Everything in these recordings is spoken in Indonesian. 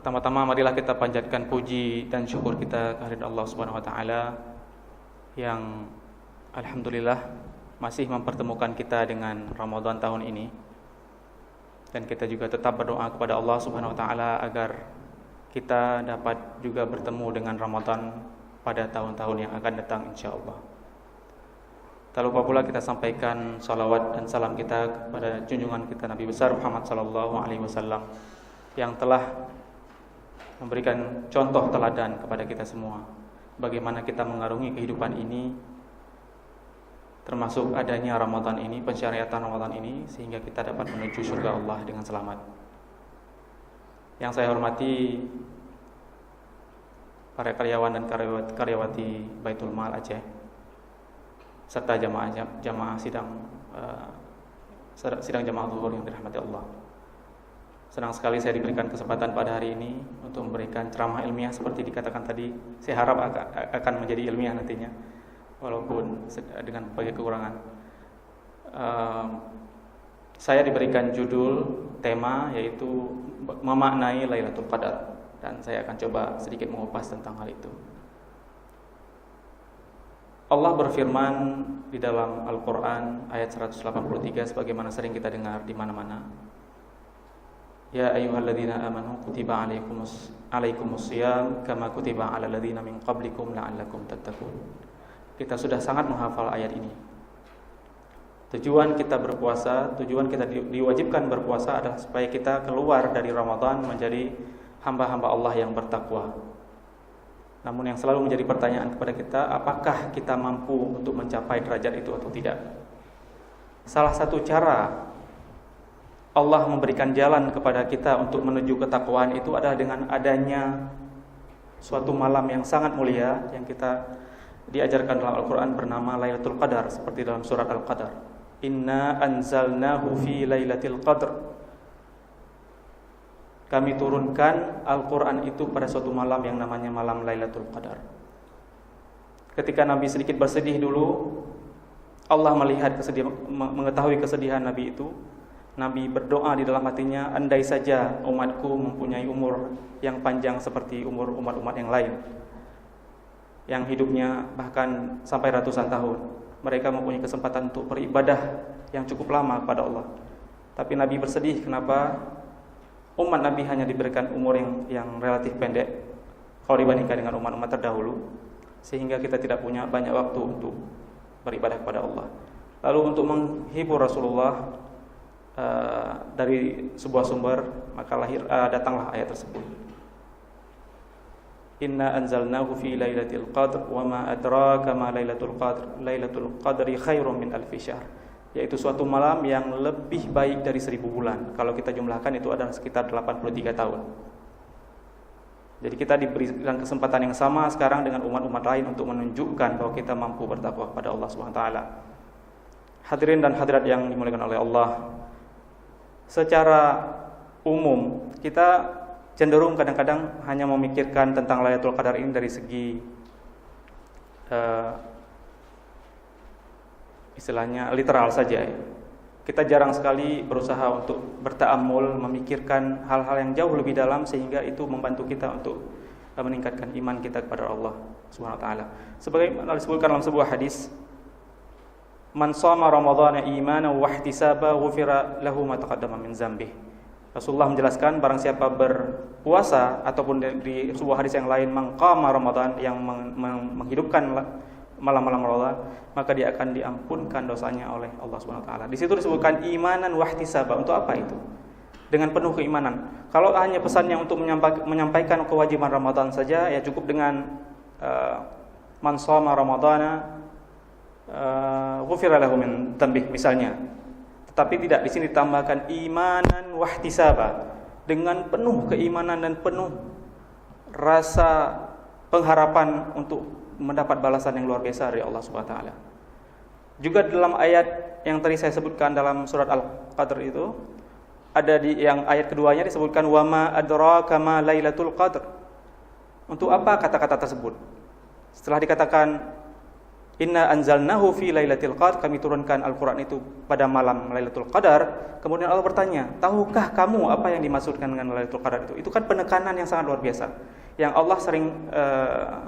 Pertama-tama marilah kita panjatkan puji dan syukur kita kehadirat Allah Subhanahu wa taala yang alhamdulillah masih mempertemukan kita dengan Ramadan tahun ini. Dan kita juga tetap berdoa kepada Allah Subhanahu wa taala agar kita dapat juga bertemu dengan Ramadan pada tahun-tahun yang akan datang insyaallah. Tak lupa pula kita sampaikan salawat dan salam kita kepada junjungan kita Nabi besar Muhammad sallallahu alaihi wasallam yang telah memberikan contoh teladan kepada kita semua bagaimana kita mengarungi kehidupan ini, termasuk adanya Ramadan ini, pensyariatan Ramadan ini, sehingga kita dapat menuju surga Allah dengan selamat. Yang saya hormati para karyawan dan karyawati Baitul Mal Aceh serta jamaah sidang jamaah zuhur yang dirahmati Allah. Senang sekali saya diberikan kesempatan pada hari ini untuk memberikan ceramah ilmiah seperti dikatakan tadi. Saya harap akan menjadi ilmiah nantinya, walaupun dengan berbagai kekurangan. Saya diberikan judul tema yaitu memaknai Lailatul Qadar, dan saya akan coba sedikit mengupas tentang hal itu. Allah berfirman di dalam Al-Quran ayat 183 sebagaimana sering kita dengar di mana-mana. Ya ayyuhalladzina amanu kutiba alaikumusiyam kama kutiba alal ladzina min qablikum la'allakum tattaqun. Kita sudah sangat menghafal ayat ini. Tujuan kita berpuasa, tujuan kita diwajibkan berpuasa adalah supaya kita keluar dari Ramadan menjadi hamba-hamba Allah yang bertakwa. Namun yang selalu menjadi pertanyaan kepada kita, apakah kita mampu untuk mencapai derajat itu atau tidak? Salah satu cara Allah memberikan jalan kepada kita untuk menuju ketakwaan itu adalah dengan adanya suatu malam yang sangat mulia yang kita diajarkan dalam Al-Quran bernama Lailatul Qadar, seperti dalam surat Al-Qadar. Inna anzalnahu fi Lailatul Qadr. Kami turunkan Al-Quran itu pada suatu malam yang namanya malam Lailatul Qadar. Ketika Nabi sedikit bersedih dulu, Allah mengetahui kesedihan Nabi itu. Nabi berdoa di dalam hatinya, andai saja umatku mempunyai umur yang panjang seperti umur umat-umat yang lain, yang hidupnya bahkan sampai ratusan tahun. Mereka mempunyai kesempatan untuk beribadah yang cukup lama kepada Allah. Tapi Nabi bersedih kenapa umat Nabi hanya diberikan umur yang relatif pendek kalau dibandingkan dengan umat-umat terdahulu, sehingga kita tidak punya banyak waktu untuk beribadah kepada Allah. Lalu untuk menghibur Rasulullah dari sebuah sumber, maka datanglah ayat tersebut. Inna anzalnahu fi lailatul qadr wa ma adraka ma lailatul qadr. Lailatul qadri khairum min alfi syahr. Yaitu suatu malam yang lebih baik dari 1000 bulan. Kalau kita jumlahkan itu adalah sekitar 83 tahun. Jadi kita diberikan kesempatan yang sama sekarang dengan umat-umat lain untuk menunjukkan bahwa kita mampu bertakwa kepada Allah Subhanahu wa taala. Hadirin dan hadirat yang dimuliakan oleh Allah, secara umum kita cenderung kadang-kadang hanya memikirkan tentang Lailatul Qadar ini dari segi istilahnya literal saja. Kita jarang sekali berusaha untuk berta'ammul, memikirkan hal-hal yang jauh lebih dalam, sehingga itu membantu kita untuk meningkatkan iman kita kepada Allah Subhanahu wa taala. Sebagaimana disebutkan dalam sebuah hadis, man shoma ramadhana imanan wa ihtisaba ghufira lahu ma taqaddama min dzambih. Rasulullah menjelaskan barang siapa berpuasa ataupun di sebuah hadis yang lain maqama Ramadan, yang menghidupkan malam-malam Ramadan, maka dia akan diampunkan dosanya oleh Allah Subhanahu wa taala. Di situ disebutkan imanan wa ihtisaba. Untuk apa itu? Dengan penuh keimanan. Kalau hanya pesannya untuk menyampaikan kewajiban Ramadan saja, ya cukup dengan man shoma ramadhana ghufira lahu min dzambih misalnya. Tetapi tidak, di sini ditambahkan imanan wahtisaba, dengan penuh keimanan dan penuh rasa pengharapan untuk mendapat balasan yang luar biasa dari Allah Subhanahu wa taala. Juga dalam ayat yang tadi saya sebutkan dalam surat Al-Qadr itu, ada di yang ayat keduanya disebutkan wa ma adraka ma lailatul qadr. Untuk apa kata-kata tersebut? Setelah dikatakan Inna anzalnahu fi lailatul qadar, kami turunkan Al-Qur'an itu pada malam Lailatul Qadar. Kemudian Allah bertanya, tahukah kamu apa yang dimaksudkan dengan Lailatul Qadar itu? Itu kan penekanan yang sangat luar biasa, yang Allah sering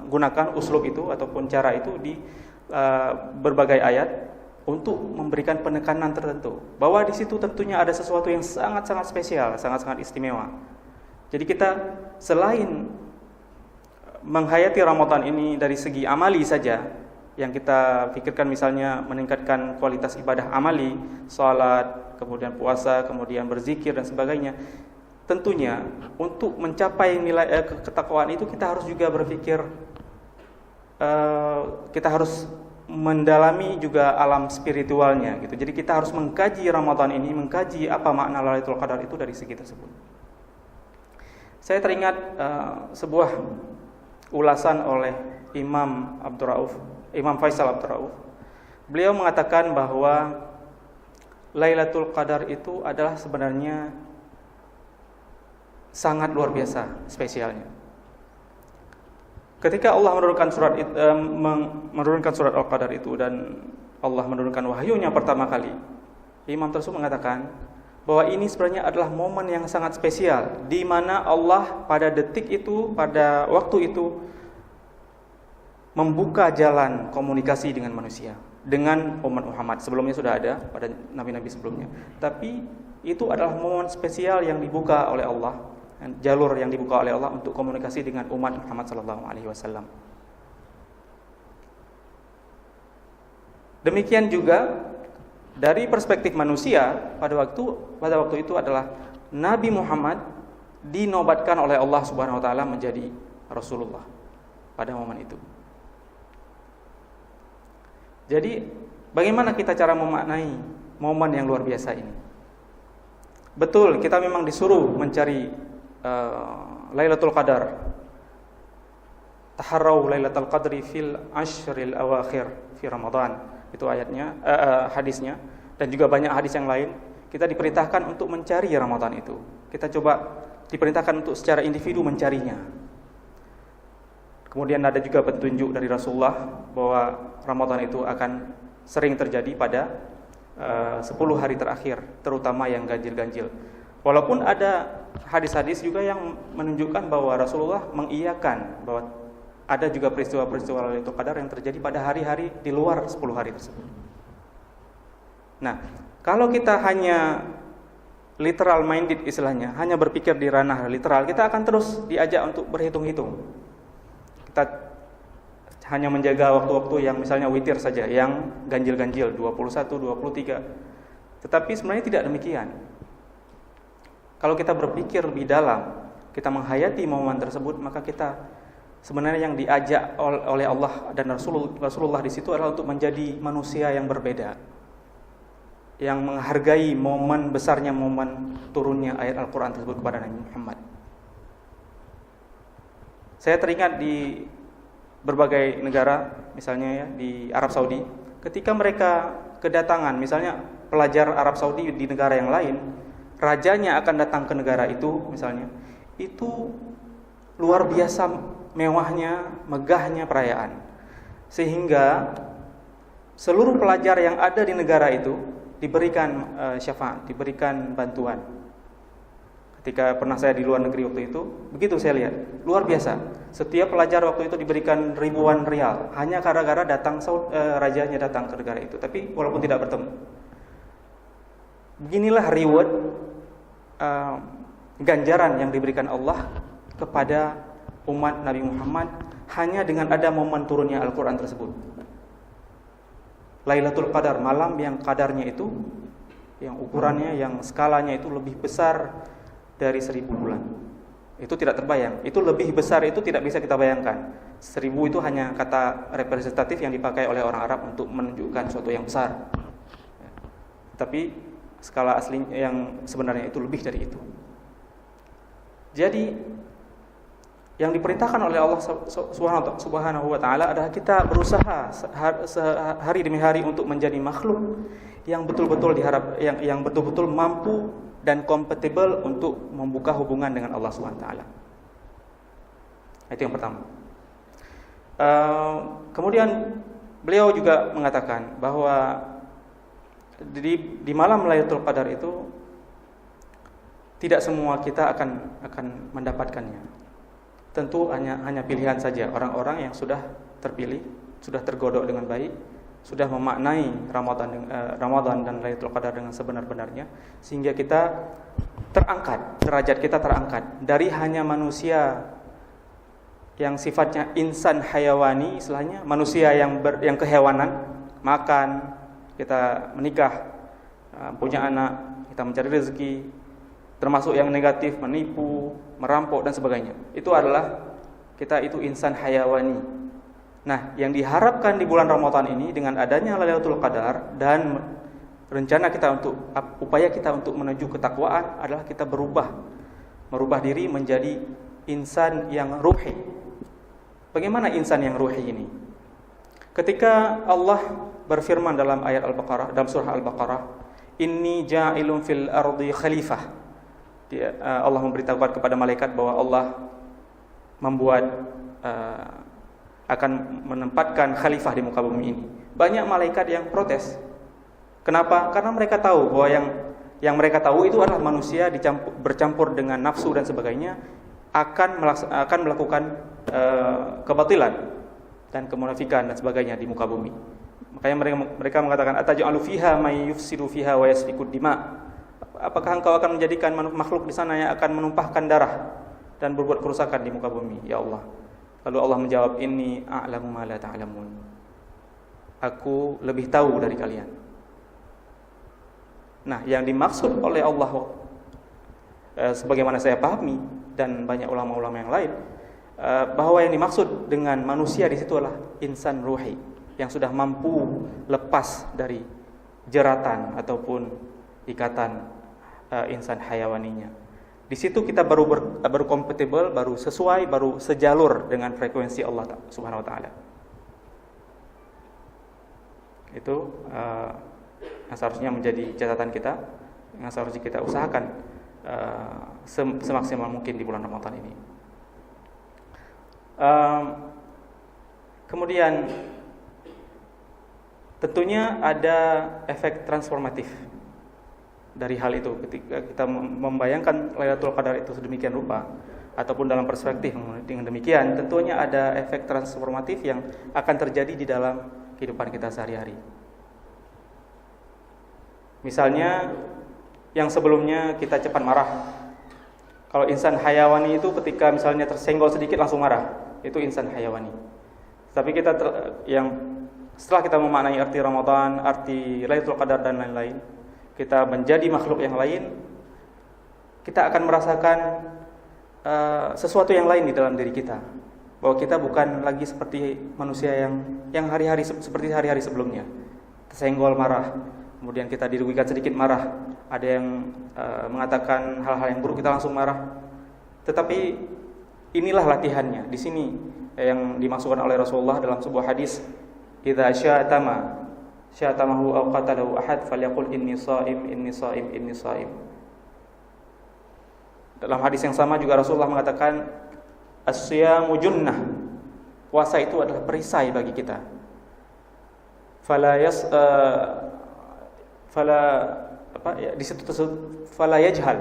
gunakan uslub itu ataupun cara itu di berbagai ayat untuk memberikan penekanan tertentu, bahwa di situ tentunya ada sesuatu yang sangat-sangat spesial, sangat-sangat istimewa. Jadi kita selain menghayati Ramadan ini dari segi amali saja, yang kita pikirkan misalnya meningkatkan kualitas ibadah amali, salat, kemudian puasa, kemudian berzikir dan sebagainya. Tentunya untuk mencapai nilai ketakwaan itu kita harus juga berpikir, kita harus mendalami juga alam spiritualnya gitu. Jadi kita harus mengkaji Ramadan ini, mengkaji apa makna Lailatul Qadar itu dari segi tersebut. Saya teringat sebuah ulasan oleh Imam Faisal Abdul Rauf. Beliau mengatakan bahwa Lailatul Qadar itu adalah sebenarnya sangat luar biasa spesialnya. Ketika Allah menurunkan surat Al-Qadar itu dan Allah menurunkan wahyunya pertama kali, Imam tersebut mengatakan bahwa ini sebenarnya adalah momen yang sangat spesial, di mana Allah pada detik itu, pada waktu itu membuka jalan komunikasi dengan manusia, dengan umat Muhammad. Sebelumnya sudah ada pada nabi-nabi sebelumnya, tapi itu adalah momen spesial yang dibuka oleh Allah, jalur yang dibuka oleh Allah untuk komunikasi dengan umat Muhammad SAW. Demikian juga dari perspektif manusia, pada waktu itu adalah Nabi Muhammad dinobatkan oleh Allah Subhanahu wa taala menjadi Rasulullah pada momen itu. Jadi bagaimana kita cara memaknai momen yang luar biasa ini? Betul, kita memang disuruh mencari Lailatul Qadar. Taharrau Lailatul Qadri fil ashril awakhir fi Ramadan. Itu ayatnya, hadisnya, dan juga banyak hadis yang lain. Kita diperintahkan untuk mencari Ramadan itu. Kita coba diperintahkan untuk secara individu mencarinya. Kemudian ada juga petunjuk dari Rasulullah bahwa Ramadan itu akan sering terjadi pada 10 hari terakhir, terutama yang ganjil-ganjil. Walaupun ada hadis-hadis juga yang menunjukkan bahwa Rasulullah mengiyakan bahwa ada juga peristiwa-peristiwa Lailatul Qadar yang terjadi pada hari-hari di luar 10 hari tersebut. Nah, kalau kita hanya literal minded istilahnya, hanya berpikir di ranah literal, kita akan terus diajak untuk berhitung-hitung. Kita hanya menjaga waktu-waktu yang misalnya witir saja, yang ganjil-ganjil 21, 23. Tetapi sebenarnya tidak demikian. Kalau kita berpikir lebih dalam, kita menghayati momen tersebut, maka kita sebenarnya yang diajak oleh Allah dan Rasulullah di situ adalah untuk menjadi manusia yang berbeda, yang menghargai momen besarnya momen turunnya ayat Al-Quran tersebut kepada Nabi Muhammad. Saya teringat di berbagai negara, misalnya ya di Arab Saudi, ketika mereka kedatangan, misalnya pelajar Arab Saudi di negara yang lain, rajanya akan datang ke negara itu, misalnya, itu luar biasa mewahnya, megahnya perayaan, sehingga seluruh pelajar yang ada di negara itu diberikan syafaat, diberikan bantuan. Ketika pernah saya di luar negeri waktu itu, begitu saya lihat, luar biasa. Setiap pelajar waktu itu diberikan ribuan rial, hanya gara-gara rajanya datang ke negara itu. Tapi walaupun tidak bertemu, beginilah reward, ganjaran yang diberikan Allah kepada umat Nabi Muhammad hanya dengan ada momen turunnya Al-Quran tersebut. Lailatul Qadar, malam yang kadarnya itu, yang ukurannya, yang skalanya itu lebih besar dari 1000 bulan. Itu tidak terbayang. Itu lebih besar, itu tidak bisa kita bayangkan. 1000 itu hanya kata representatif yang dipakai oleh orang Arab untuk menunjukkan sesuatu yang besar. Tapi skala asli yang sebenarnya itu lebih dari itu. Jadi yang diperintahkan oleh Allah Subhanahu wa taala adalah kita berusaha hari demi hari untuk menjadi makhluk yang betul-betul yang betul-betul mampu dan kompatibel untuk membuka hubungan dengan Allah Subhanahu wa taala. Itu yang pertama. Kemudian beliau juga mengatakan bahwa di malam Lailatul Qadar itu tidak semua kita akan mendapatkannya. Tentu hanya pilihan saja orang-orang yang sudah terpilih, sudah tergodok dengan baik, sudah memaknai Ramadan dan Lailatul Qadar dengan sebenar-benarnya, sehingga kita terangkat, derajat kita terangkat dari hanya manusia yang sifatnya insan hayawani, istilahnya manusia yang kehewanan, makan, kita menikah, punya anak, kita mencari rezeki, termasuk yang negatif, menipu, merampok dan sebagainya. Itu adalah kita itu insan hayawani. Nah, yang diharapkan di bulan Ramadan ini dengan adanya Lailatul Qadar dan rencana kita upaya kita untuk menuju ketakwaan adalah kita merubah diri menjadi insan yang ruhi. Bagaimana insan yang ruhi ini? Ketika Allah berfirman dalam ayat Al-Baqarah, dalam surah Al-Baqarah, "Inni ja'ilun fil ardi khalifah." Allah memberitahukan kepada malaikat bahwa Allah akan menempatkan khalifah di muka bumi ini. Banyak malaikat yang protes. Kenapa? Karena mereka tahu bahwa yang mereka tahu itu adalah manusia bercampur dengan nafsu dan sebagainya akan melakukan kebatilan dan kemunafikan dan sebagainya di muka bumi. Makanya mereka mengatakan, "Ataj'alu fiha may yufsidu fiha wa yasfikud dima." Apakah engkau akan menjadikan makhluk di sana yang akan menumpahkan darah dan berbuat kerusakan di muka bumi, ya Allah? Lalu Allah menjawab, "Inni a'lamu ma la ta'lamun." Aku lebih tahu dari kalian. Nah, yang dimaksud oleh Allah sebagaimana saya pahami dan banyak ulama-ulama yang lain, bahwa yang dimaksud dengan manusia di situ adalah insan ruhi yang sudah mampu lepas dari jeratan ataupun ikatan insan hayawaninya. Di situ kita baru compatible, baru sesuai, baru sejalur dengan frekuensi Allah Subhanahu wa taala. Itu yang seharusnya menjadi catatan kita, yang seharusnya kita usahakan semaksimal mungkin di bulan Ramadan ini. Kemudian tentunya ada efek transformatif dari hal itu. Ketika kita membayangkan Lailatul Qadar itu sedemikian rupa ataupun dalam perspektif dengan demikian, tentunya ada efek transformatif yang akan terjadi di dalam kehidupan kita sehari-hari. Misalnya yang sebelumnya kita cepat marah. Kalau insan hayawani itu ketika misalnya tersenggol sedikit langsung marah, itu insan hayawani. Tapi kita setelah kita memaknai arti Ramadan, arti Lailatul Qadar dan lain-lain, kita menjadi makhluk yang lain, kita akan merasakan sesuatu yang lain di dalam diri kita, bahwa kita bukan lagi seperti manusia yang hari-hari seperti hari-hari sebelumnya, tersenggol marah, kemudian kita dirugikan sedikit marah, ada yang mengatakan hal-hal yang buruk kita langsung marah. Tetapi inilah latihannya. Di sini yang dimaksudkan oleh Rasulullah dalam sebuah hadis, "Idza syatamahu aw qatalahu ahad falyaqul inni shaim inni shaim inni shaim." Dalam hadis yang sama juga Rasulullah mengatakan, "As-siyamu junnah." Puasa itu adalah perisai bagi kita. Di situ fala yajhal,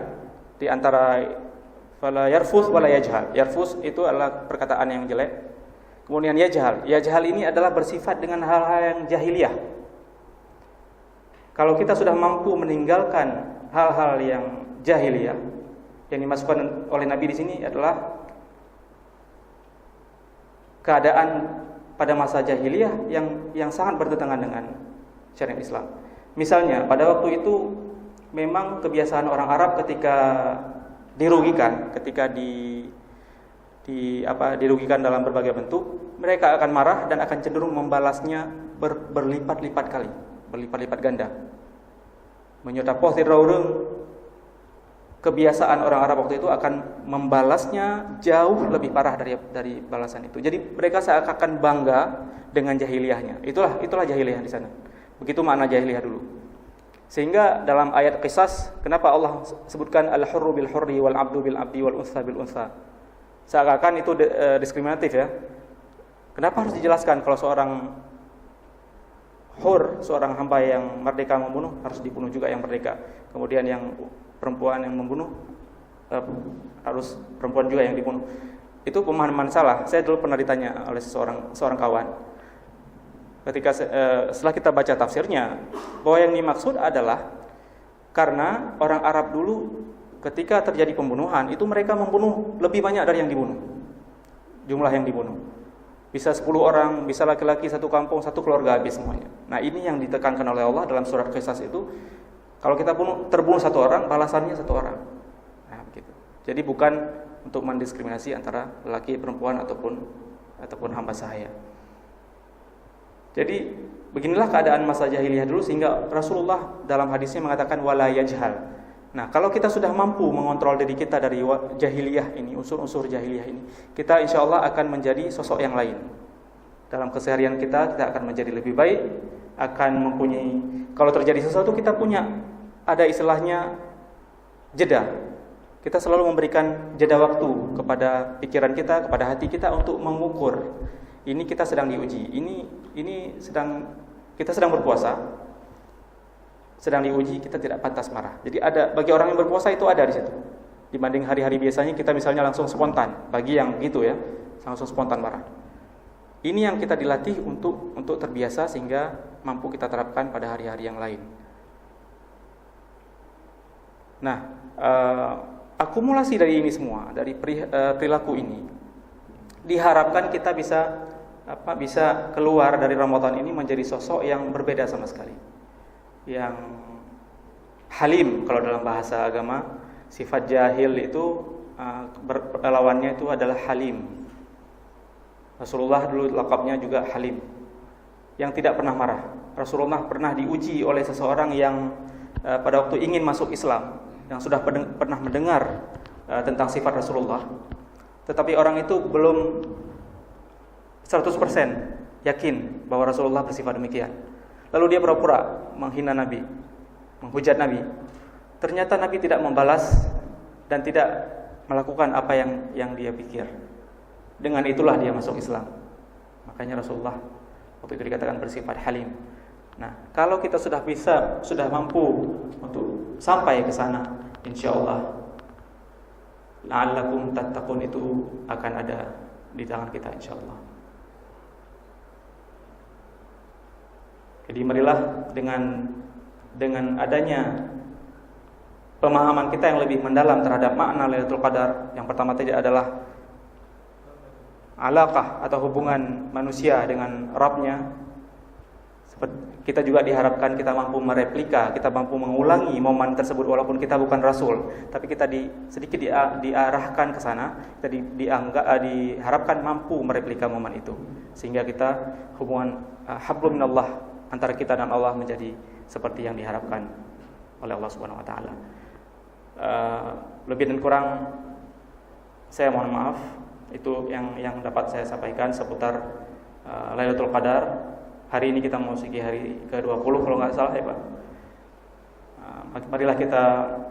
di antara fala yarfus wala yajhal. Yarfus itu adalah perkataan yang jelek. Kemudian yajhal ini adalah bersifat dengan hal-hal yang jahiliyah. Kalau kita sudah mampu meninggalkan hal-hal yang jahiliyah, yang dimasukkan oleh Nabi di sini adalah keadaan pada masa jahiliyah yang sangat bertentangan dengan syariat Islam. Misalnya pada waktu itu memang kebiasaan orang Arab ketika dirugikan, ketika dirugikan dalam berbagai bentuk, mereka akan marah dan akan cenderung membalasnya berlipat-lipat kali, berlipat-lipat ganda. Menyota posir raurung, kebiasaan orang Arab waktu itu akan membalasnya jauh lebih parah dari balasan itu. Jadi mereka seakan bangga dengan jahiliyahnya. Itulah jahiliyah di sana. Begitu makna jahiliyah dulu. Sehingga dalam ayat Qisas, kenapa Allah sebutkan al-hurru bil hurri wal 'abdu bil 'abdi wal unsa bil unsa? Seakan itu diskriminatif ya. Kenapa harus dijelaskan kalau seorang hur, seorang hamba yang merdeka membunuh, harus dibunuh juga yang merdeka. Kemudian yang perempuan yang membunuh, harus perempuan juga yang dibunuh. Itu pemahaman salah. Saya dulu pernah ditanya oleh seorang kawan. Ketika setelah kita baca tafsirnya, bahwa yang dimaksud adalah karena orang Arab dulu ketika terjadi pembunuhan, itu mereka membunuh lebih banyak dari yang dibunuh. Jumlah yang dibunuh. Bisa 10 orang, bisa laki-laki satu kampung, satu keluarga habis semuanya. Nah, ini yang ditekankan oleh Allah dalam surat Qisas itu. Kalau kita terbunuh satu orang, balasannya satu orang. Nah, begitu. Jadi bukan untuk mendiskriminasi antara laki, perempuan ataupun hamba sahaya. Jadi beginilah keadaan masa jahiliyah dulu, sehingga Rasulullah dalam hadisnya mengatakan wala yajhal. Nah, kalau kita sudah mampu mengontrol diri kita dari jahiliyah ini, unsur-unsur jahiliyah ini, kita insya Allah akan menjadi sosok yang lain. Dalam keseharian kita akan menjadi lebih baik, akan mempunyai, kalau terjadi sesuatu kita punya, ada istilahnya jeda. Kita selalu memberikan jeda waktu kepada pikiran kita, kepada hati kita untuk mengukur. Ini kita sedang diuji. Kita sedang berpuasa, sedang diuji, kita tidak pantas marah. Jadi ada, bagi orang yang berpuasa itu ada di situ. Dibanding hari-hari biasanya kita misalnya langsung spontan. Bagi yang gitu ya, langsung spontan marah. Ini yang kita dilatih untuk terbiasa sehingga mampu kita terapkan pada hari-hari yang lain. Nah, akumulasi dari ini semua, dari perilaku ini, diharapkan kita bisa keluar dari Ramadan ini menjadi sosok yang berbeda sama sekali, yang halim. Kalau dalam bahasa agama, sifat jahil itu lawannya itu adalah halim. Rasulullah dulu lakabnya juga halim, yang tidak pernah marah. Rasulullah pernah diuji oleh seseorang yang pada waktu ingin masuk Islam, yang sudah pernah mendengar tentang sifat Rasulullah, tetapi orang itu belum 100% yakin bahwa Rasulullah bersifat demikian. Lalu dia pura-pura menghina Nabi, menghujat Nabi. Ternyata Nabi tidak membalas dan tidak melakukan apa yang dia pikir. Dengan itulah dia masuk Islam. Makanya Rasulullah waktu itu dikatakan bersifat halim. Nah, kalau kita sudah mampu untuk sampai ke sana, insyaallah la'allakum tattaqun itu akan ada di tangan kita insyaallah. Jadi marilah dengan adanya pemahaman kita yang lebih mendalam terhadap makna Lailatul Qadar. Yang pertama tadi adalah alaqah atau hubungan manusia dengan Rabb-nya. Kita juga diharapkan kita mampu mereplika, kita mampu mengulangi momen tersebut walaupun kita bukan Rasul, tapi kita sedikit diarahkan ke sana. Kita diharapkan mampu mereplika momen itu, sehingga kita hubungan hablum minallah antara kita dan Allah menjadi seperti yang diharapkan oleh Allah Subhanahu wa taala. Lebih dan kurang saya mohon maaf. Itu yang dapat saya sampaikan seputar Lailatul Qadar. Hari ini kita memasuki hari ke-20 kalau nggak salah ya Pak. Marilah kita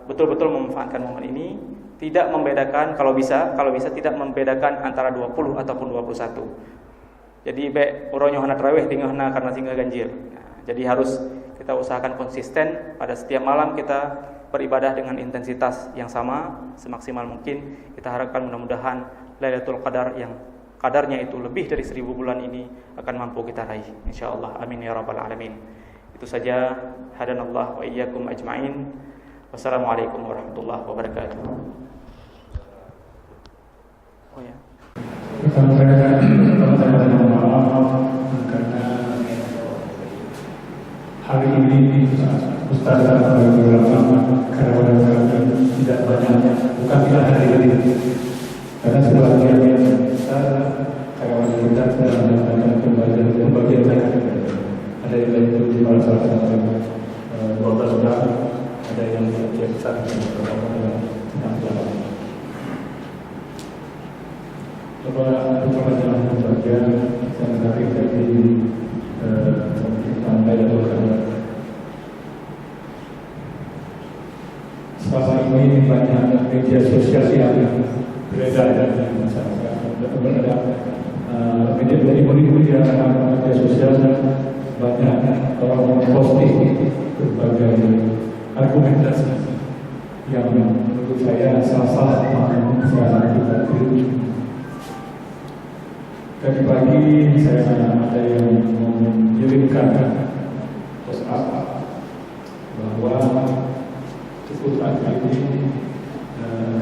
betul-betul memanfaatkan momen ini, tidak membedakan, kalau bisa tidak membedakan antara 20 ataupun 21. Jadi uronya hana tarawih dengan hana karena singgah ganjil. Jadi harus kita usahakan konsisten pada setiap malam kita beribadah dengan intensitas yang sama semaksimal mungkin. Kita harapkan mudah-mudahan Lailatul Qadar yang kadarnya itu lebih dari 1000 bulan ini akan mampu kita raih insyaallah. Amin ya rabbal alamin. Itu saja, hadanallah wa iyyakum ajmain. Wassalamualaikum warahmatullahi wabarakatuh. Oh ya. Saya mohon maaf karena hari ini Ustaz dan ulama kadang-kadang tidak banyak, bukan tidak hadir karena sebagian karyawan kita sedang melakukan pembagian ada yang itu di salah satu 12 orang, ada yang besar dan beberapa yang sedang jalan. Coba jangan pembagian yang menarik dari sampai dan selama ini banyak media sosial yang beredar di masyarakat. Media sosial banyak masalah sekarang kita tadi pagi saya ada yang mengirimkan WhatsApp bahwa keputusan ini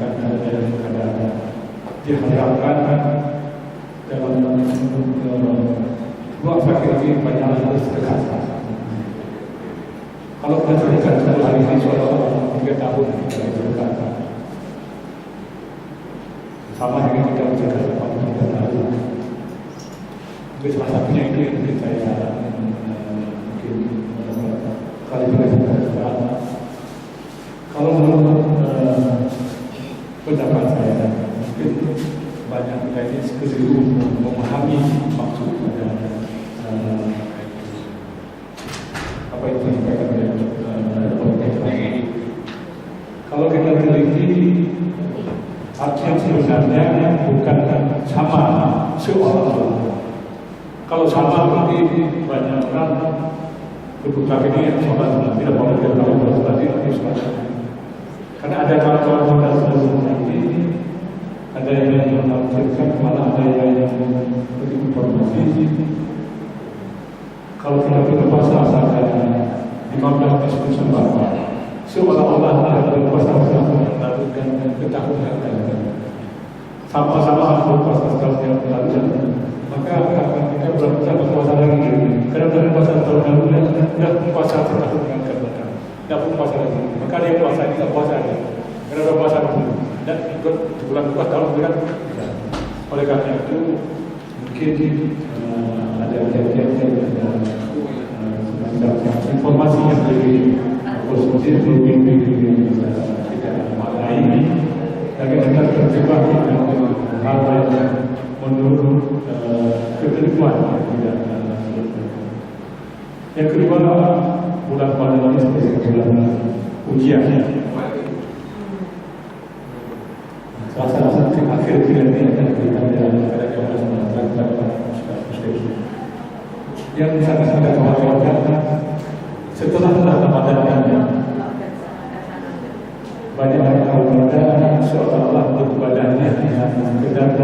akan ada diharapkan dalam dua fakir ini banyak harus dekat. Kalau kita dekat satu hari ini soal 3 tahun kita dekat. Sama dengan kita menjaga 3 tahun. Mungkin salah satunya itu yang mungkin saya mungkin kali ini kalau menurut pendapat saya mungkin banyak kita ini keliru memahami maksud dari apa itu yang disampaikan oleh kalau kita teliti artinya sebenarnya bukan sama seolah-olah. Kalau sama berarti banyak orang berbuka ini yang sholat tidak mau berbuka ini karena ada kawan-kawan kita sebelumnya ini ada yang menafsirkan malah ada yang berinformasi kalau kita berpuasa misalnya 15 diskusi seolah-olah ada berpuasa lalu dan ketakutan sama-sama berpuasa yang lalu maka kita berpuasa lagi karena berpuasa tahun lalu dan puasa tahun yang akan datang tidak pun puasa lagi maka dia puasa ini tidak puasa lagi karena berpuasa dulu dan ikut bulan puasa tahun bulan oleh karena itu mungkin ada informasi yang lebih positif lebih tidak maknai lagi kita terjebak hal yang menurut kekeliruan yang kedua bulan Ramadan ini sebagai bulan ujian salah satu akhir bulan ini akan diberikan kepada yang sangat-sangat mengkhawatirkan setelah Ramadan banyak orang seolah-olah beribadahnya dengan sekedar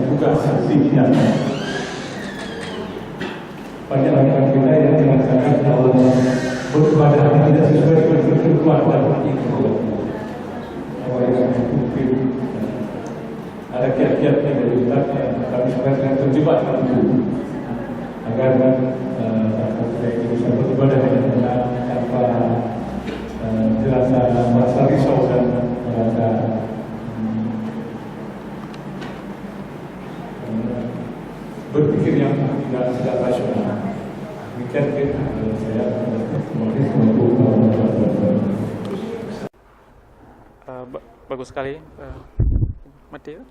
tugas aktivitas. Banyak orang kita yang mengatakan bahwa beribadah tidak sesuai dengan ketentuan dan itu. Ada kiat-kiat yang dari Ustaz yang kami sampaikan terjebak itu agar kita bisa beribadah dengan benar tanpa merasa risau dan merasa berpikir yang tidak rasional. Demikian saya bagus sekali, Matthew.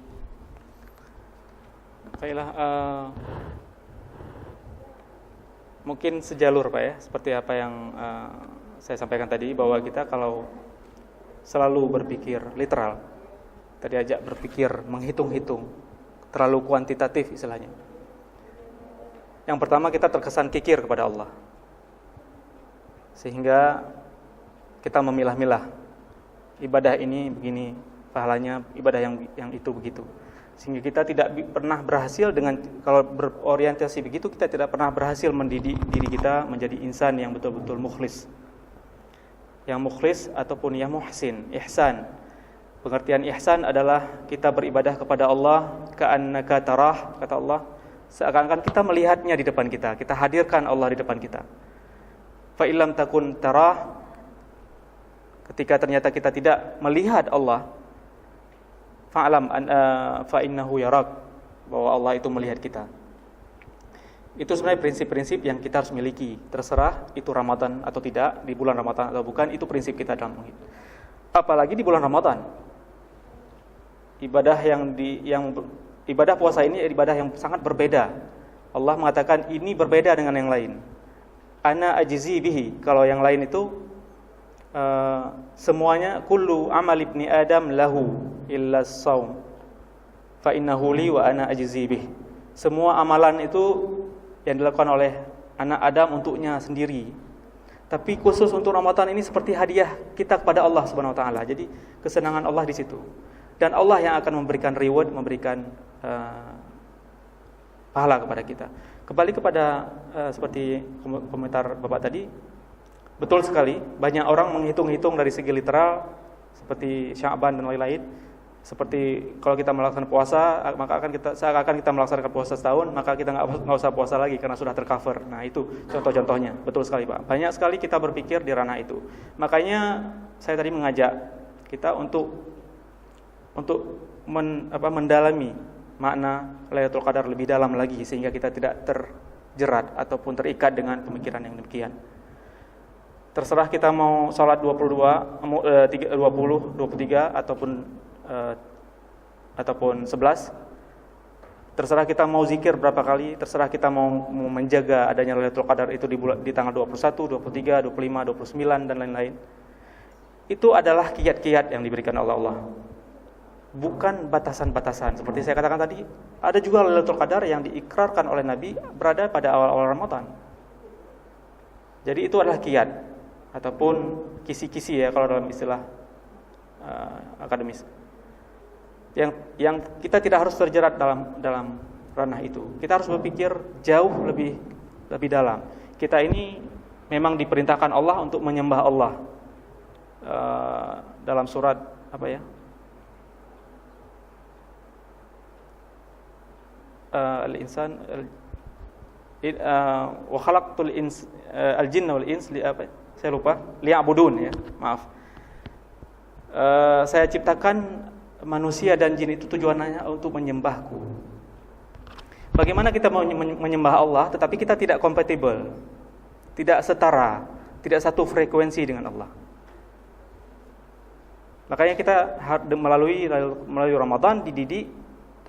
Baiklah, mungkin sejalur Pak ya, seperti apa yang saya sampaikan tadi bahwa kita kalau selalu berpikir literal, tadi ajak berpikir menghitung-hitung, terlalu kuantitatif istilahnya. Yang pertama kita terkesan kikir kepada Allah, sehingga kita memilah-milah ibadah ini begini pahalanya, ibadah yang itu begitu, sehingga kita tidak pernah berhasil dengan kalau berorientasi begitu kita tidak pernah berhasil mendidik diri kita menjadi insan yang betul-betul mukhlis. Yang mukhlis ataupun yang muhsin, ihsan. Pengertian ihsan adalah kita beribadah kepada Allah ka'annaka tarah, kata Allah, seakan-akan kita melihatnya di depan kita, kita hadirkan Allah di depan kita. Fa illam takun tarah, ketika ternyata kita tidak melihat Allah, fa'lam fa innahu yarak, bahwa Allah itu melihat kita. Itu sebenarnya prinsip-prinsip yang kita harus miliki. Terserah itu Ramadan atau tidak, di bulan Ramadan atau bukan, itu prinsip kita dalam hidup. Apalagi di bulan Ramadan. Ibadah puasa ini ibadah yang sangat berbeda. Allah mengatakan ini berbeda dengan yang lain. Ana ajzi bihi. Kalau yang lain itu semuanya kullu amal ibni Adam lahu illa shaum. Fa innahu li wa ana ajzi bihi. Semua amalan itu yang dilakukan oleh anak Adam untuknya sendiri. Tapi khusus untuk Ramadan ini seperti hadiah kita kepada Allah Subhanahu wa taala. Jadi kesenangan Allah di situ. dan Allah yang akan memberikan reward, memberikan pahala kepada kita. Kembali kepada seperti komentar Bapak tadi, betul sekali, banyak orang menghitung-hitung dari segi literal seperti Sya'ban dan lain-lain. Seperti kalau kita melaksanakan puasa, maka seakan kita melaksanakan puasa setahun, maka kita nggak usah puasa lagi karena sudah tercover. Nah, itu contoh-contohnya. Betul sekali, Pak. Banyak sekali kita berpikir di ranah itu. Makanya saya tadi mengajak kita untuk mendalami makna Lailatul Qadar lebih dalam lagi, sehingga kita tidak terjerat ataupun terikat dengan pemikiran yang demikian. Terserah kita mau sholat 20, 23 ataupun 11. Terserah kita mau zikir berapa kali, terserah kita mau menjaga adanya Lailatul Qadar itu di tanggal 21, 23, 25, 29 dan lain-lain. Itu adalah kiat-kiat yang diberikan oleh Allah. Bukan batasan-batasan. Seperti saya katakan tadi, ada juga Lailatul Qadar yang diikrarkan oleh Nabi berada pada awal-awal Ramadan. Jadi itu adalah kiat ataupun kisi-kisi ya kalau dalam istilah akademis. Yang kita tidak harus terjerat dalam ranah itu. Kita harus berpikir jauh lebih dalam. Kita ini memang diperintahkan Allah untuk menyembah Allah. Dalam surat apa ya? Al-insan wa khalaqtul al-jinna wal ins li apa? Saya lupa. Liya'budun ya. Maaf. Saya ciptakan manusia dan jin itu tujuannya untuk menyembahku. Bagaimana kita mau menyembah Allah tetapi kita tidak kompatibel, tidak setara, tidak satu frekuensi dengan Allah. Makanya kita melalui Ramadan dididik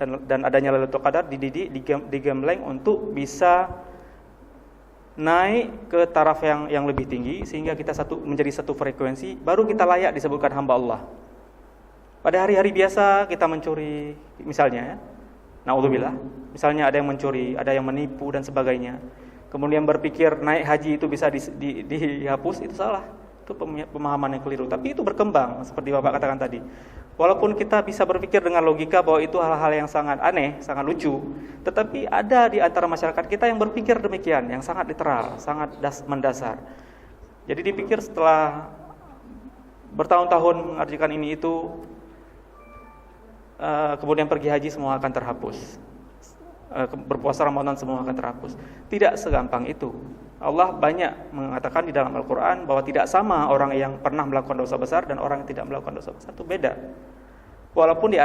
dan adanya Lailatul Qadar dididik, digembleng untuk bisa naik ke taraf yang lebih tinggi sehingga kita menjadi satu frekuensi, baru kita layak disebutkan hamba Allah. Pada hari-hari biasa kita mencuri misalnya ya. Na'udzubillah. Misalnya ada yang mencuri, ada yang menipu dan sebagainya. Kemudian berpikir naik haji itu bisa dihapus, itu salah. Itu pemahaman yang keliru. Tapi itu berkembang seperti Bapak katakan tadi. Walaupun kita bisa berpikir dengan logika bahwa itu hal-hal yang sangat aneh, sangat lucu, tetapi ada di antara masyarakat kita yang berpikir demikian, yang sangat literal, sangat mendasar. Jadi dipikir setelah bertahun-tahun mengerjakan ini itu, kemudian pergi haji semua akan terhapus, berpuasa Ramadan semua akan terhapus. Tidak segampang itu. Allah banyak mengatakan di dalam Al-Quran bahwa tidak sama orang yang pernah melakukan dosa besar dan orang yang tidak melakukan dosa besar, itu beda. Walaupun di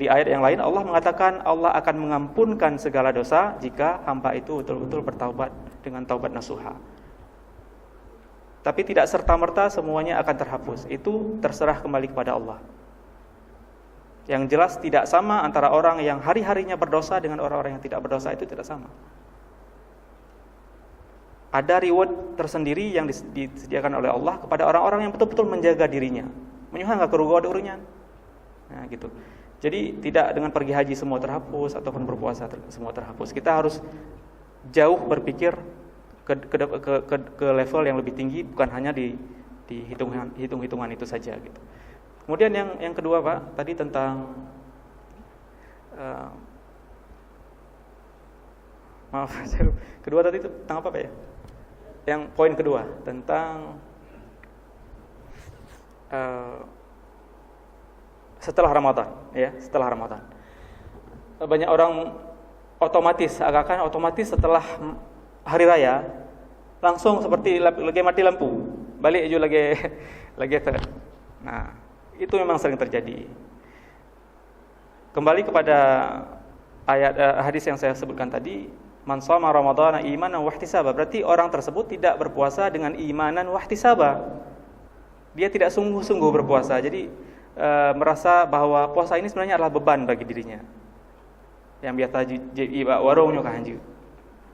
ayat yang lain Allah mengatakan Allah akan mengampunkan segala dosa jika hamba itu betul-betul bertaubat dengan taubat nasuha. Tapi tidak serta-merta semuanya akan terhapus. Itu terserah kembali kepada Allah. Yang jelas tidak sama antara orang yang hari-harinya berdosa dengan orang-orang yang tidak berdosa, itu tidak sama. Ada reward tersendiri yang disediakan oleh Allah kepada orang-orang yang betul-betul menjaga dirinya. Menyuha enggak kerugo urunya. Nah, gitu. Jadi tidak dengan pergi haji semua terhapus ataupun berpuasa semua terhapus. Kita harus jauh berpikir ke level yang lebih tinggi, bukan hanya di hitung-hitungan itu saja gitu. Kemudian yang kedua Pak, tadi tentang kedua tadi itu tentang apa Pak ya? Yang poin kedua tentang setelah Ramadan, ya, setelah Ramadan. Banyak orang otomatis setelah hari raya langsung seperti lagi mati lampu, balik aja lagi Nah, itu memang sering terjadi. Kembali kepada ayat hadis yang saya sebutkan tadi, man shoma ramadhana imanan wa ihtisaba, berarti orang tersebut tidak berpuasa dengan imanan wa ihtisaba. Dia tidak sungguh-sungguh berpuasa. Jadi merasa bahwa puasa ini sebenarnya adalah beban bagi dirinya. Yang biasa warungnya kahanju,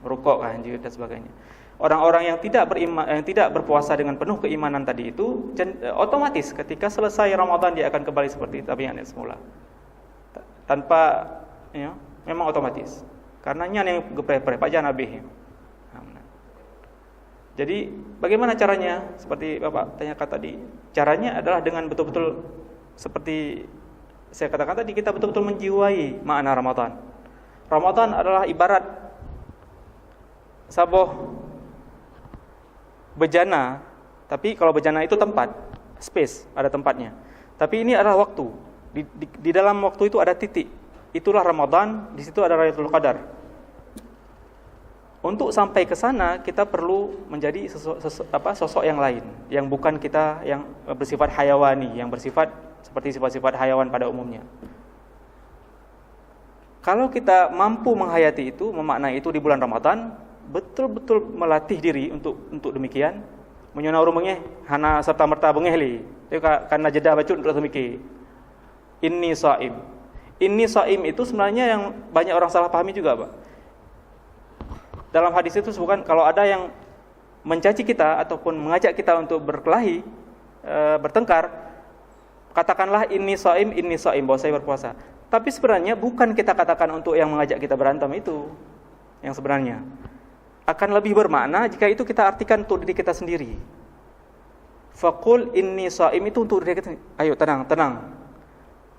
merukuk kahanju dan sebagainya. Orang-orang yang tidak berpuasa dengan penuh keimanan tadi itu otomatis ketika selesai Ramadan dia akan kembali seperti tabiatnya semula. Tanpa memang otomatis. Karena yang gepreh-gepreh Pak Janabih. Jadi bagaimana caranya? Seperti Bapak tanyakan tadi, caranya adalah dengan betul-betul seperti saya katakan tadi, kita betul-betul menjiwai makna Ramadan. Ramadan adalah ibarat saboh bejana, tapi kalau bejana itu tempat, space, ada tempatnya. Tapi ini adalah waktu. Di dalam waktu itu ada titik. Itulah Ramadan, di situ ada Lailatul Qadar. Untuk sampai ke sana kita perlu menjadi sosok yang lain, yang bukan kita yang bersifat hayawani, yang bersifat seperti sifat-sifat hayawan pada umumnya. Kalau kita mampu menghayati itu, memaknai itu di bulan Ramadan, betul-betul melatih diri untuk demikian, menyona urumenge hana serta merta bengeh li. Itu karena jeda bacut untuk mikir. Inni shaim. Inni shaim itu sebenarnya yang banyak orang salah pahami juga, Pak. Dalam hadis itu bukan kalau ada yang mencaci kita ataupun mengajak kita untuk berkelahi, bertengkar, katakanlah inni shaim, bahwa saya berpuasa. Tapi sebenarnya bukan kita katakan untuk yang mengajak kita berantem itu yang sebenarnya. Akan lebih bermakna jika itu kita artikan untuk diri kita sendiri. Faqul inni shaim itu untuk diri kita. Ayo tenang.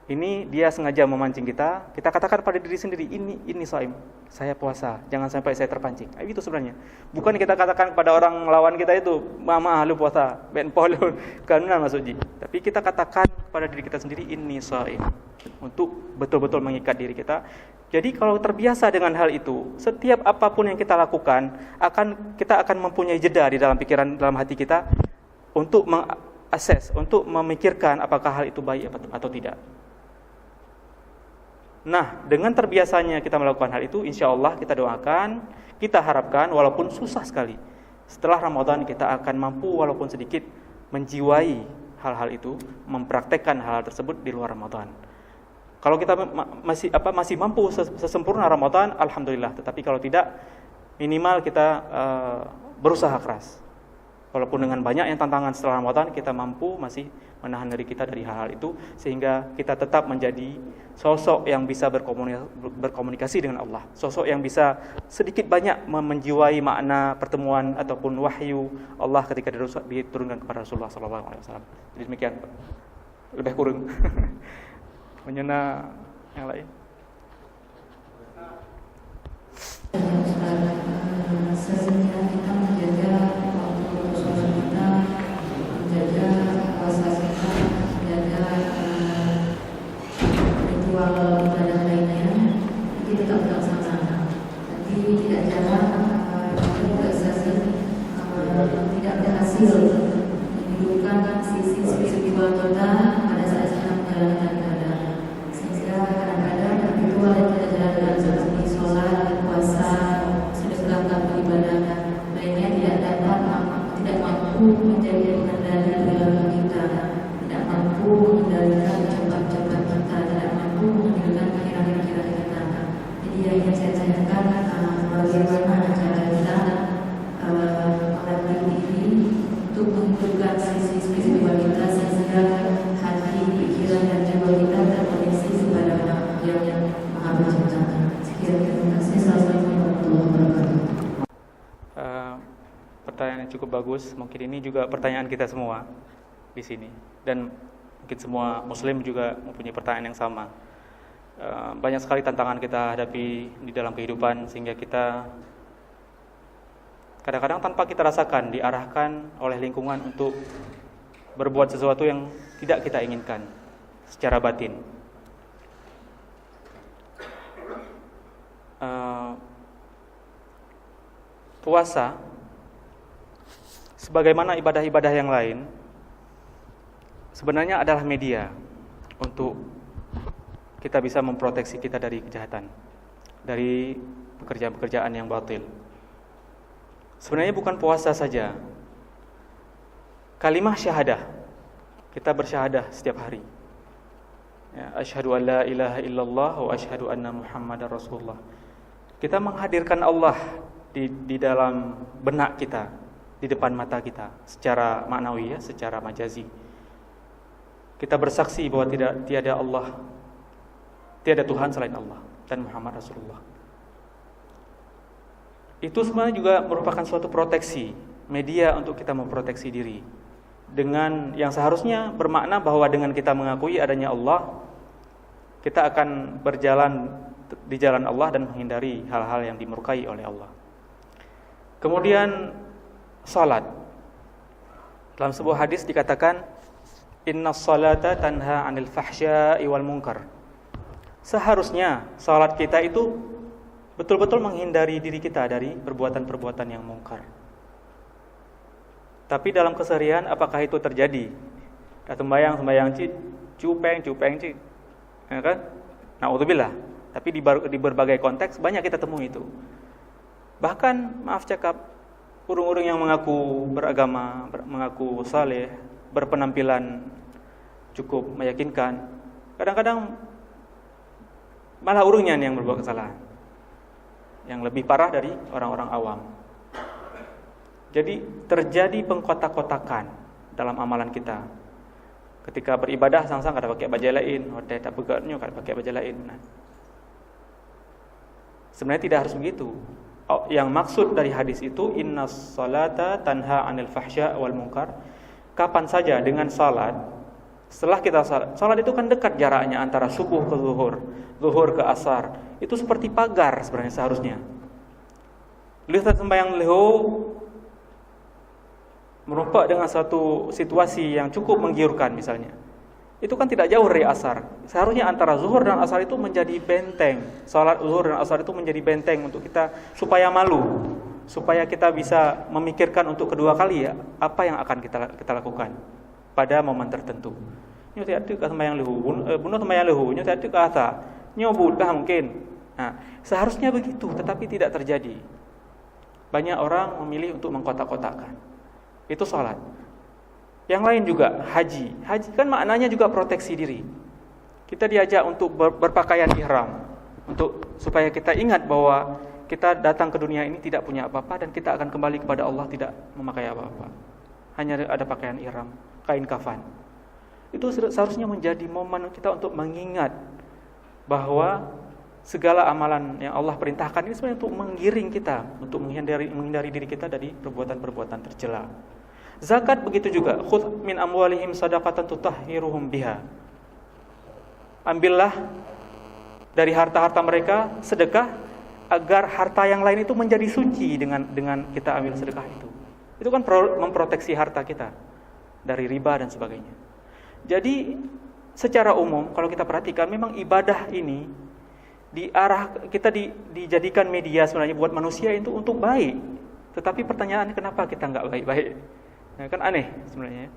Ini dia sengaja memancing kita. Kita katakan pada diri sendiri, ini shaim, saya puasa, jangan sampai saya terpancing. Itu sebenarnya. Bukan kita katakan kepada orang lawan kita itu, mama lu puasa, ben polu kanunan masuk ji. Tapi kita katakan pada diri kita sendiri, ini shaim, untuk betul-betul mengikat diri kita. Jadi kalau terbiasa dengan hal itu, setiap apapun yang kita lakukan, kita akan mempunyai jeda di dalam pikiran, dalam hati kita untuk mengakses, untuk memikirkan apakah hal itu baik atau tidak. Nah, dengan terbiasanya kita melakukan hal itu, insya Allah kita doakan, kita harapkan walaupun susah sekali, setelah Ramadan kita akan mampu walaupun sedikit menjiwai hal-hal itu, mempraktekkan hal tersebut di luar Ramadan. Kalau kita masih mampu sesempurna Ramadan, alhamdulillah. Tetapi kalau tidak, minimal kita berusaha keras. Walaupun dengan banyak yang tantangan setelah Ramadan, kita mampu masih menahan diri kita dari hal-hal itu, sehingga kita tetap menjadi sosok yang bisa berkomunikasi dengan Allah, sosok yang bisa sedikit banyak menjiwai makna pertemuan ataupun wahyu Allah ketika diturunkan kepada Rasulullah SAW. Jadi demikian, lebih kurang. Menyena yang lain. Sehingga kita menjaga sholat kita, menjaga puasa kita, menjaga ritual ibadah lainnya, itu tetap terlaksana. Tapi tidak jarang kita juga sering tidak berhasil menghidupkan sisi spiritual kita pada saat kita menjalankan ibadah. Sehingga kadang-kadang ritual yang kita jalankan seperti sholat, puasa, sedekah, ibadah lainnya tidak mampu menjadi pengendali perilaku kita, tidak mampu mengendalikan ucapan-ucapan kita, tidak mampu mengendalikan pikiran-pikiran kita. Jadi yang ingin saya tanyakan, bagaimana cara kita melatih diri untuk menghidupkan sisi spiritual kita sehingga hati, pikiran dan jiwa kita terkoneksi kepada yang Maha Pencipta. Sekian, terima kasih. Assalamualaikum warahmatullahi wabarakatuh. Pertanyaan yang cukup bagus. Mungkin ini juga pertanyaan kita semua di sini, dan mungkin semua Muslim juga mempunyai pertanyaan yang sama. Banyak sekali tantangan kita hadapi di dalam kehidupan, sehingga kita kadang-kadang tanpa kita rasakan diarahkan oleh lingkungan untuk berbuat sesuatu yang tidak kita inginkan secara batin. Puasa, sebagaimana ibadah-ibadah yang lain, sebenarnya adalah media untuk kita bisa memproteksi kita dari kejahatan, dari pekerjaan-pekerjaan yang batil. Sebenarnya bukan puasa saja, kalimah syahadah, kita bersyahadah setiap hari. Ya, asyhadu an la ilaha illallah wa asyhadu anna Muhammadar Rasulullah. Kita menghadirkan Allah di dalam benak kita, di depan mata kita, secara maknawi, ya, secara majazi. Kita bersaksi bahwa tiada Allah, tiada Tuhan selain Allah, dan Muhammad Rasulullah. Itu sebenarnya juga merupakan suatu proteksi, media untuk kita memproteksi diri, dengan yang seharusnya bermakna bahwa dengan kita mengakui adanya Allah, kita akan berjalan di jalan Allah dan menghindari hal-hal yang dimurkai oleh Allah. Kemudian salat. Dalam sebuah hadis dikatakan, innas salata tanha 'anil fahsya'i wal munkar. Seharusnya salat kita itu betul-betul menghindari diri kita dari perbuatan-perbuatan yang mungkar. Tapi dalam keseharian apakah itu terjadi? Sembahyang cupeng, ya kan? Na'udzubillah. Tapi di berbagai konteks banyak kita temui itu. Bahkan maaf cakap, urung-urung yang mengaku beragama, mengaku saleh, berpenampilan cukup meyakinkan, kadang-kadang malah urungnya yang berbuat kesalahan, yang lebih parah dari orang-orang awam. Jadi terjadi pengkotak-kotakan dalam amalan kita. Ketika beribadah sang-sang kada pakai baju lain, hotel tak begatnya kada pakai baju lain. Nah, sebenarnya tidak harus begitu. Yang maksud dari hadis itu innas salata tanha 'anil fahsya' wal munkar. Kapan saja dengan salat, setelah kita salat itu kan dekat jaraknya antara subuh ke zuhur ke asar. Itu seperti pagar sebenarnya seharusnya. Lihat sembahyang leho merupakan dengan satu situasi yang cukup menggiurkan misalnya. Itu kan tidak jauh dari asar. Seharusnya antara zuhur dan asar itu menjadi benteng. Salat zuhur dan asar itu menjadi benteng untuk kita supaya malu, supaya kita bisa memikirkan untuk kedua kali ya apa yang akan kita lakukan pada momen tertentu. Nyo tidak ada sembahyang lehu, bunuh sembahyang lehu, nyo tidak ada kata, nyobut kah mungkin. Nah, seharusnya begitu, tetapi tidak terjadi. Banyak orang memilih untuk mengkotak-kotakkan. Itu salat. Yang lain juga haji. Haji kan maknanya juga proteksi diri. Kita diajak untuk berpakaian ihram supaya kita ingat bahwa kita datang ke dunia ini tidak punya apa-apa dan kita akan kembali kepada Allah tidak memakai apa-apa. Hanya ada pakaian ihram, kain kafan. Itu seharusnya menjadi momen kita untuk mengingat bahwa segala amalan yang Allah perintahkan ini sebenarnya untuk menggiring kita, untuk menghindari diri kita dari perbuatan-perbuatan tercela. Zakat begitu juga, khudh min amwalihim shadaqatan tutahhiruhum biha. Ambillah dari harta-harta mereka sedekah agar harta yang lain itu menjadi suci dengan kita ambil sedekah itu. Itu kan memproteksi harta kita dari riba dan sebagainya. Jadi secara umum kalau kita perhatikan memang ibadah ini kita dijadikan media sebenarnya buat manusia itu untuk baik. Tetapi pertanyaannya kenapa kita enggak baik-baik? Nah, kan aneh sebenarnya.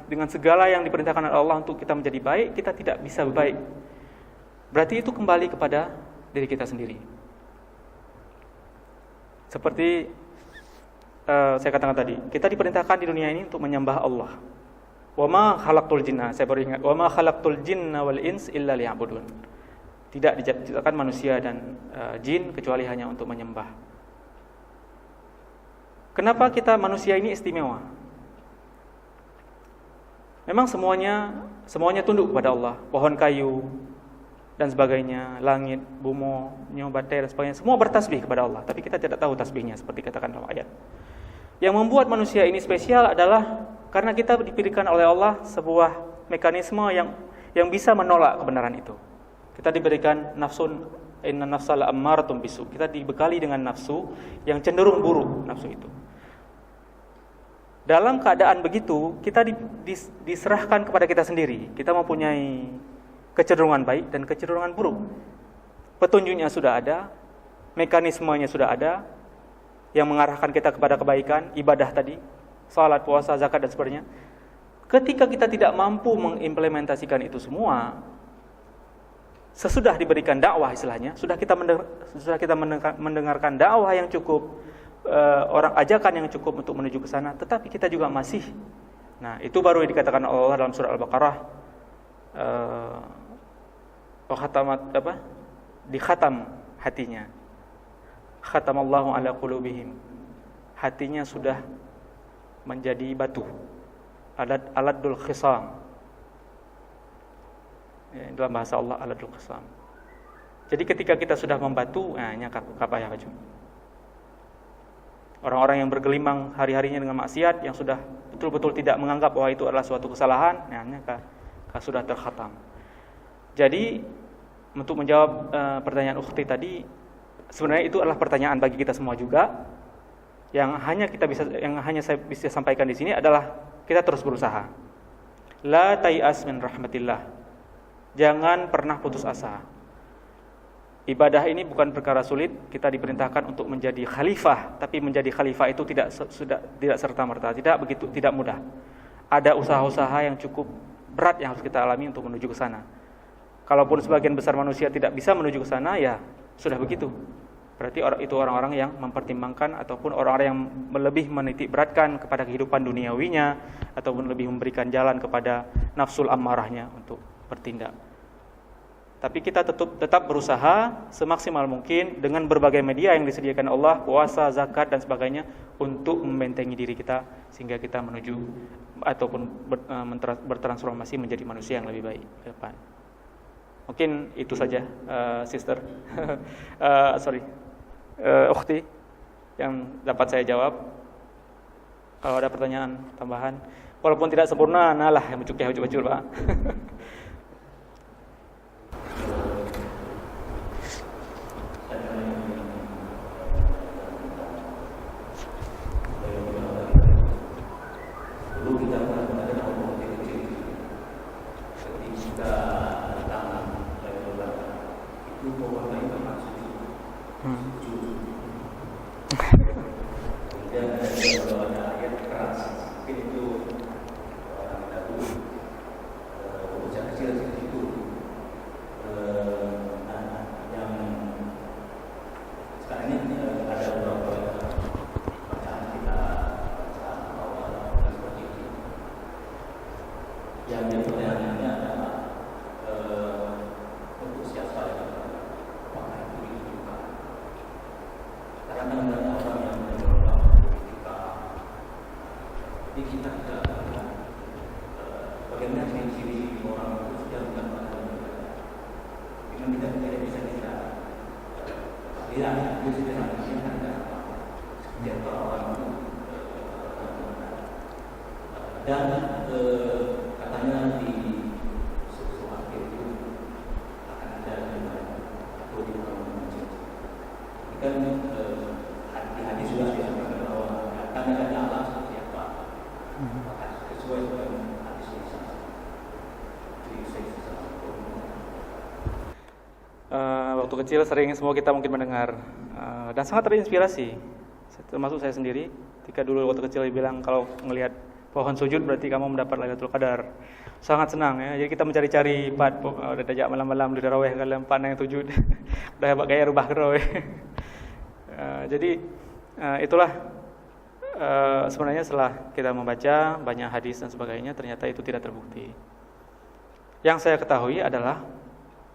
Dengan segala yang diperintahkan oleh Allah untuk kita menjadi baik, kita tidak bisa baik. Berarti itu kembali kepada diri kita sendiri. Seperti saya katakan tadi, kita diperintahkan di dunia ini untuk menyembah Allah. Wa ma khalaqtul jinna, saya baru ingat, wa ma khalaqtul jinna wal ins illa liya'budun. Tidak diciptakan manusia dan jin kecuali hanya untuk menyembah. Kenapa kita manusia ini istimewa? Memang semuanya tunduk kepada Allah. Pohon kayu dan sebagainya, langit, bumi, badai dan sebagainya, semua bertasbih kepada Allah. Tapi kita tidak tahu tasbihnya seperti katakan dalam ayat. Yang membuat manusia ini spesial adalah karena kita diberikan oleh Allah sebuah mekanisme yang bisa menolak kebenaran itu. Kita diberikan nafsun, inna nafsa la'ammaratun bisu. Kita dibekali dengan nafsu yang cenderung buruk, nafsu itu. Dalam keadaan begitu, kita diserahkan kepada kita sendiri. Kita mempunyai kecenderungan baik dan kecenderungan buruk. Petunjuknya sudah ada, mekanismenya sudah ada, yang mengarahkan kita kepada kebaikan, ibadah tadi, salat, puasa, zakat dan sebagainya. Ketika kita tidak mampu mengimplementasikan itu semua, sesudah diberikan dakwah istilahnya, sudah kita mendengarkan dakwah yang cukup, orang ajakan yang cukup untuk menuju ke sana, tetapi kita juga masih. Nah, itu baru dikatakan Allah dalam surah Al-Baqarah, dikhatam hatinya. Khatamallahu ala qulubihim. Hatinya sudah menjadi batu. Aladul khisam. Dalam bahasa Allah aladul khisam. Jadi ketika kita sudah membatu, ini kapayah baju. Orang-orang yang bergelimang hari-harinya dengan maksiat, yang sudah betul-betul tidak menganggap bahwa itu adalah suatu kesalahan, sudah terkhatam. Jadi untuk menjawab pertanyaan ukhti tadi, sebenarnya itu adalah pertanyaan bagi kita semua juga. Yang hanya saya bisa sampaikan di sini adalah kita terus berusaha. La tai'as min rahmatillah. Jangan pernah putus asa. Ibadah ini bukan perkara sulit. Kita diperintahkan untuk menjadi khalifah, tapi menjadi khalifah itu tidak serta-merta, tidak mudah. Ada usaha-usaha yang cukup berat yang harus kita alami untuk menuju ke sana. Kalaupun sebagian besar manusia tidak bisa menuju ke sana, ya sudah begitu. Berarti itu orang-orang yang mempertimbangkan ataupun orang-orang yang lebih menitik beratkan kepada kehidupan duniawinya ataupun lebih memberikan jalan kepada nafsul ammarahnya untuk bertindak. Tapi kita tetap berusaha semaksimal mungkin dengan berbagai media yang disediakan Allah, puasa, zakat dan sebagainya untuk membentengi diri kita sehingga kita menuju ataupun bertransformasi menjadi manusia yang lebih baik ke depan. Mungkin itu saja, sister. Ukhti yang dapat saya jawab. Kalau ada pertanyaan tambahan, walaupun tidak sempurna, nalah yang muncul Pak. Waktu kecil sering semua kita mungkin mendengar dan sangat terinspirasi, termasuk saya sendiri. Ketika dulu waktu kecil dibilang kalau ngelihat pohon sujud berarti kamu mendapat Lailatul Qadar, sangat senang ya. Jadi kita mencari-cari udah dajak malam-malam di tarawih kalian empat yang sujud udah gaya rubah tarawih. Jadi itulah sebenarnya setelah kita membaca banyak hadis dan sebagainya, ternyata itu tidak terbukti. Yang saya ketahui adalah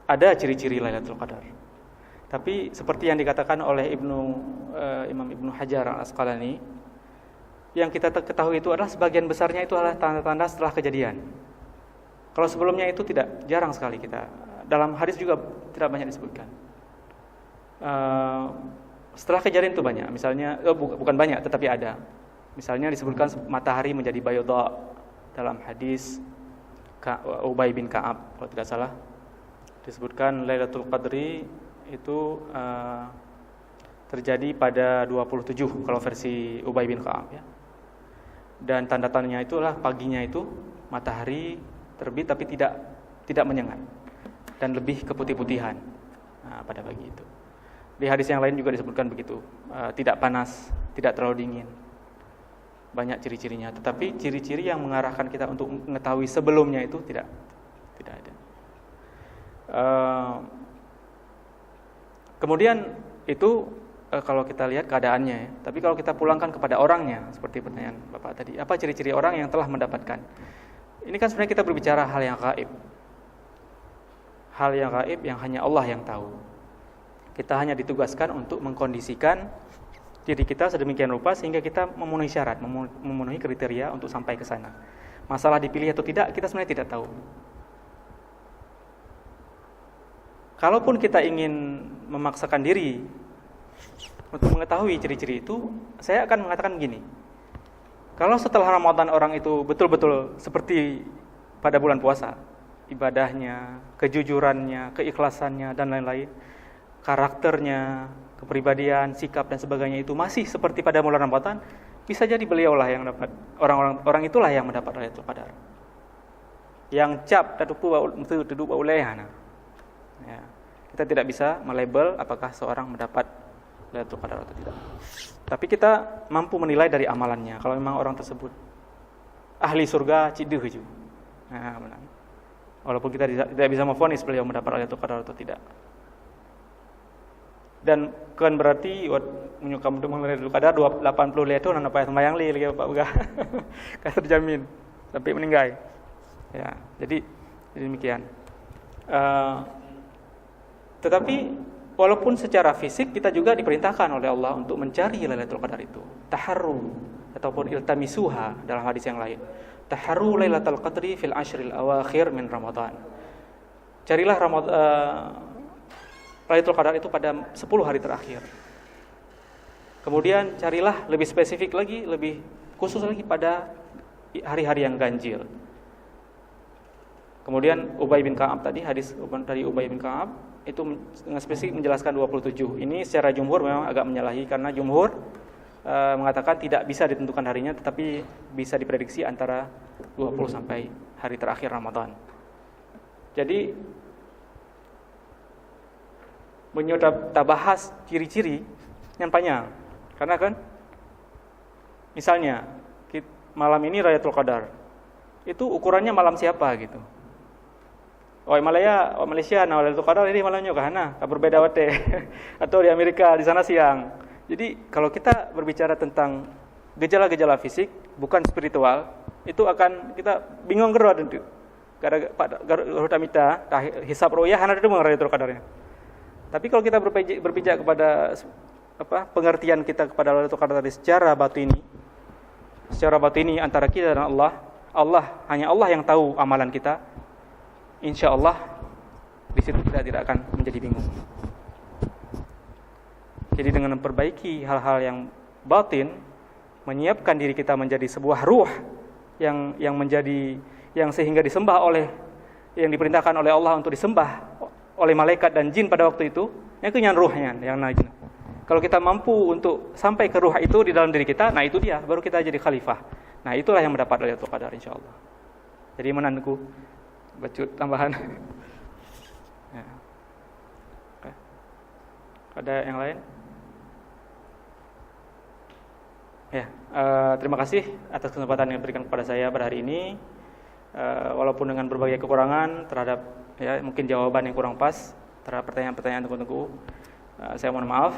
ada ciri-ciri Lailatul Qadar. Tapi seperti yang dikatakan oleh Imam Ibnu Hajar Al-Asqalani, yang kita ketahui itu adalah sebagian besarnya itu adalah tanda-tanda setelah kejadian. Kalau sebelumnya itu jarang sekali kita. Dalam hadis juga tidak banyak disebutkan. Setelah kejadian itu banyak. Misalnya bukan banyak tetapi ada. Misalnya disebutkan matahari menjadi bayadha dalam hadis Ubay bin Ka'ab kalau tidak salah. Disebutkan Lailatul Qadri itu terjadi pada 27 kalau versi Ubay bin Ka'ab ya. Dan tanda-tandanya itulah paginya itu matahari terbit tapi tidak menyengat dan lebih keputih-putihan pada pagi itu. Di hadis yang lain juga disebutkan begitu, tidak panas, tidak terlalu dingin. Banyak ciri-cirinya, tetapi ciri-ciri yang mengarahkan kita untuk mengetahui sebelumnya itu tidak ada. Kemudian itu kalau kita lihat keadaannya ya. Tapi kalau kita pulangkan kepada orangnya, seperti pertanyaan Bapak tadi, apa ciri-ciri orang yang telah mendapatkan? Ini kan sebenarnya kita berbicara hal yang gaib. Hal yang gaib yang hanya Allah yang tahu. Kita hanya ditugaskan untuk mengkondisikan diri kita sedemikian rupa sehingga kita memenuhi syarat, memenuhi kriteria untuk sampai ke sana. Masalah dipilih atau tidak, kita sebenarnya tidak tahu. Kalaupun kita ingin memaksakan diri untuk mengetahui ciri-ciri itu, saya akan mengatakan begini. Kalau setelah Ramadan orang itu betul-betul seperti pada bulan puasa, ibadahnya, kejujurannya, keikhlasannya dan lain-lain, karakternya, kepribadian, sikap dan sebagainya itu masih seperti pada bulan Ramadan, bisa jadi beliaulah yang dapat, orang itulah yang mendapat Lailatul Qadar. Yang cap duduk baulehana. Ya. Kita tidak bisa melabel apakah seorang mendapat Lailatul Qadar atau tidak. Tapi kita mampu menilai dari amalannya. Kalau memang orang tersebut ahli surga, cideuh ju. Nah, benar. Walaupun kita tidak bisa memvonis beliau mendapat Lailatul Qadar atau tidak. Dan kan berarti menyukam untuk Lailatul Qadar 80 Lailatul nan apa sembahyang li lagi Pak Uga. Kan terjamin sampai meninggal. Ya, jadi demikian. Tetapi walaupun secara fisik kita juga diperintahkan oleh Allah untuk mencari Lailatul Qadar itu, taharru ataupun iltamisuha dalam hadis yang lain. Taharru Lailatul Qadri fil ashril awakhir min Ramadan. Carilah Lailatul Qadar itu pada 10 hari terakhir. Kemudian carilah lebih spesifik lagi, lebih khusus lagi pada hari-hari yang ganjil. Kemudian Ubay bin Ka'ab tadi, hadis dari Ubay bin Ka'ab itu dengan spesifik menjelaskan 27. Ini secara jumhur memang agak menyalahi karena jumhur mengatakan tidak bisa ditentukan harinya, tetapi bisa diprediksi antara 20 sampai hari terakhir Ramadan. Jadi kita bahas ciri-ciri yang panjang. Karena kan misalnya malam ini Lailatul Qadar. Itu ukurannya malam siapa gitu. Malaysia Lailatul Qadar ini malamnya kahana, berbeda wate. Atau di Amerika di sana siang. Jadi kalau kita berbicara tentang gejala-gejala fisik bukan spiritual, itu akan kita bingung gero tentu. Gara-gara tamita hisab royah hana itu Lailatul Qadarnya. Tapi kalau kita berpijak kepada pengertian kita kepada Lailatul Qadar secara batini antara kita dan Allah, hanya Allah yang tahu amalan kita. Insya Allah di situ kita tidak akan menjadi bingung. Jadi dengan memperbaiki hal-hal yang batin, menyiapkan diri kita menjadi sebuah ruh yang sehingga disembah oleh, yang diperintahkan oleh Allah untuk disembah oleh malaikat dan jin pada waktu itu, yang kenyan ruhnya yang najin. Kalau kita mampu untuk sampai ke ruh itu di dalam diri kita, nah itu dia, baru kita jadi khalifah. Nah itulah yang mendapat Lailatul Qadar insyaallah. Jadi menanku bacut tambahan. Ya. Oke. Ada yang lain? Ya, terima kasih atas kesempatan yang diberikan kepada saya pada hari ini. Walaupun dengan berbagai kekurangan terhadap mungkin jawaban yang kurang pas terhadap pertanyaan-pertanyaan tengku-tengku, saya mohon maaf.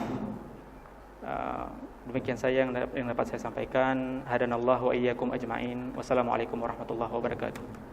Demikian saya yang dapat saya sampaikan. Hadanallahu wa iyyakum ajmain. Wassalamualaikum warahmatullahi wabarakatuh.